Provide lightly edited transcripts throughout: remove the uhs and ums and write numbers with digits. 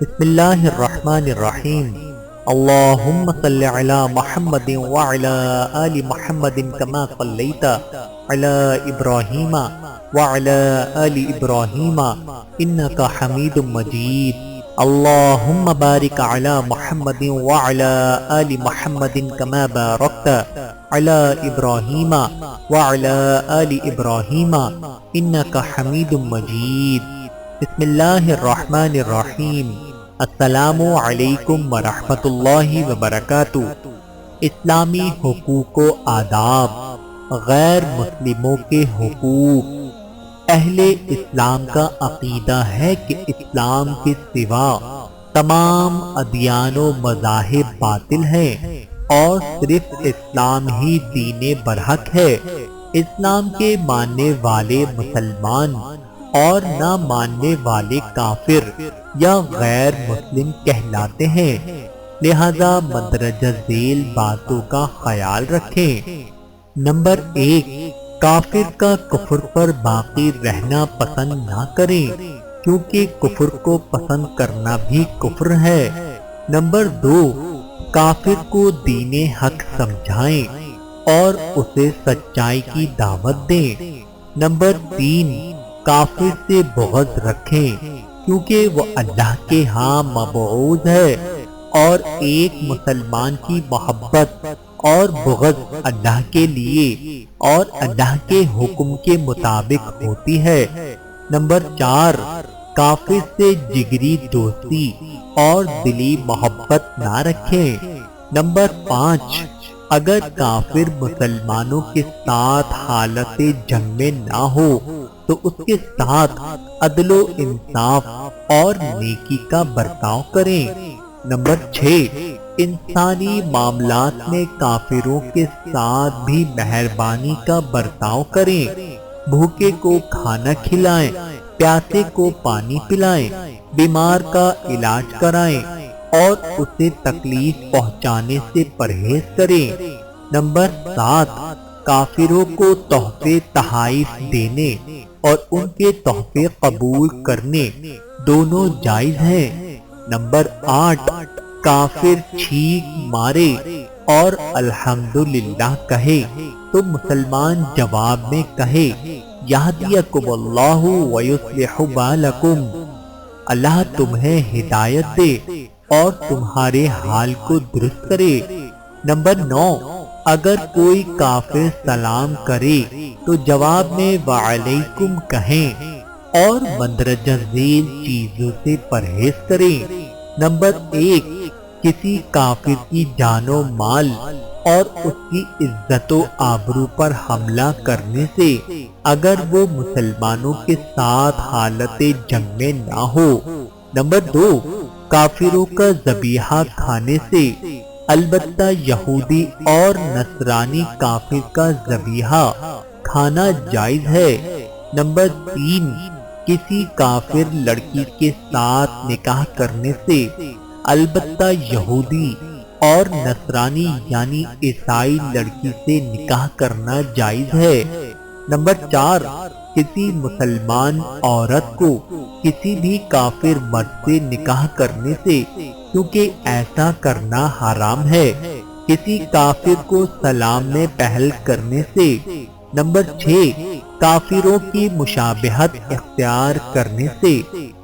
بسم اللہ الرحمن الرحیم اللہم صلی علی محمد وعلی آل محمد کما صلیت علی ابراہیم وعلی آل ابراہیم انکا حمید مجید اللہم بارک علی محمد وعلی آل محمد کما بارکت علی ابراہیم وعلی آل ابراہیم انکا حمید مجید۔ بسم اللہ الرحمن الرحیم۔ السلام علیکم ورحمۃ اللہ وبرکاتہ۔ اسلامی حقوق و آداب، غیر مسلموں کے حقوق۔ اہل اسلام کا عقیدہ ہے کہ اسلام کے سوا تمام ادیان و مذاہب باطل ہیں اور صرف اسلام ہی دین برحق ہے۔ اسلام کے ماننے والے مسلمان اور نہ ماننے والے کافر یا غیر مسلم کہلاتے ہیں، لہذا مندرجہ ذیل باتوں کا خیال رکھیں۔ نمبر 1، کافر کا کفر پر باقی رہنا پسند نہ کریں، کیونکہ کفر کو پسند کرنا بھی کفر ہے۔ نمبر 2، کافر کو دین حق سمجھائیں اور اسے سچائی کی دعوت دیں۔ نمبر 3، کافر سے بغض رکھیں، کیونکہ وہ اللہ کے ہاں مبعوث ہے، اور ایک مسلمان کی محبت اور بغض اللہ کے لیے اور اللہ کے حکم کے مطابق ہوتی ہے۔ نمبر 4، کافر سے جگری دوستی اور دلی محبت نہ رکھیں۔ نمبر 5، اگر کافر مسلمانوں کے ساتھ حالت جنگ میں نہ ہو تو اس کے ساتھ عدل و انصاف اور نیکی کا برتاؤ کریں۔ نمبر 6، انسانی معاملات میں کافروں کے ساتھ بھی مہربانی کا برتاؤ کریں۔ بھوکے کو کھانا کھلائیں، پیاسے کو پانی پلائیں، بیمار کا علاج کرائیں اور اسے تکلیف پہنچانے سے پرہیز کریں۔ نمبر 7، کافروں کو تحفے تحائف دینے اور ان کے تحفے قبول کرنے دونوں جائز ہیں۔ نمبر 8، کافر چھینک مارے اور الحمدللہ کہے تو مسلمان جواب میں کہے یہدیکم اللہ ویصلح بالکم، اللہ تمہیں ہدایت دے اور تمہارے حال کو درست کرے۔ نمبر 9، اگر کوئی کافر سلام کرے تو جواب میں وعلیکم کہیں اور مندرجہ ذیل چیزوں سے پرہیز کریں۔ نمبر 1، کسی کافر کی جان و مال اور اس کی عزت و آبرو پر حملہ کرنے سے اگر وہ مسلمانوں کے ساتھ حالت جنگ میں نہ ہو۔ نمبر 2، کافروں کا ذبیحہ کھانے سے، البتہ یہودی اور نصرانی کافر کا ذبیحہ کھانا جائز ہے۔ نمبر 3، کسی کافر لڑکی کے ساتھ نکاح کرنے سے، البتہ یہودی اور نصرانی یعنی عیسائی لڑکی سے نکاح کرنا جائز ہے۔ نمبر 4، کسی مسلمان عورت کو کسی بھی کافر مرد سے نکاح کرنے سے، کیونکہ ایسا کرنا حرام ہے، کسی کافر کو سلام میں پہل کرنے سے۔ نمبر 6، کافروں کی مشابہت اختیار کرنے سے،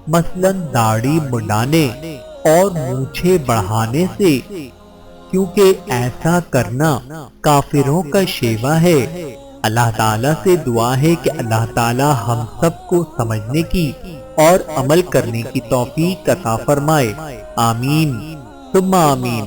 مثلا داڑھی منڈانے اور مونچھیں بڑھانے سے، کیونکہ ایسا کرنا کافروں کا شیوہ ہے۔ اللہ تعالیٰ سے دعا ہے کہ اللہ تعالیٰ ہم سب کو سمجھنے کی اور عمل کرنے کی توفیق عطا فرمائے۔ آمین ثم آمین۔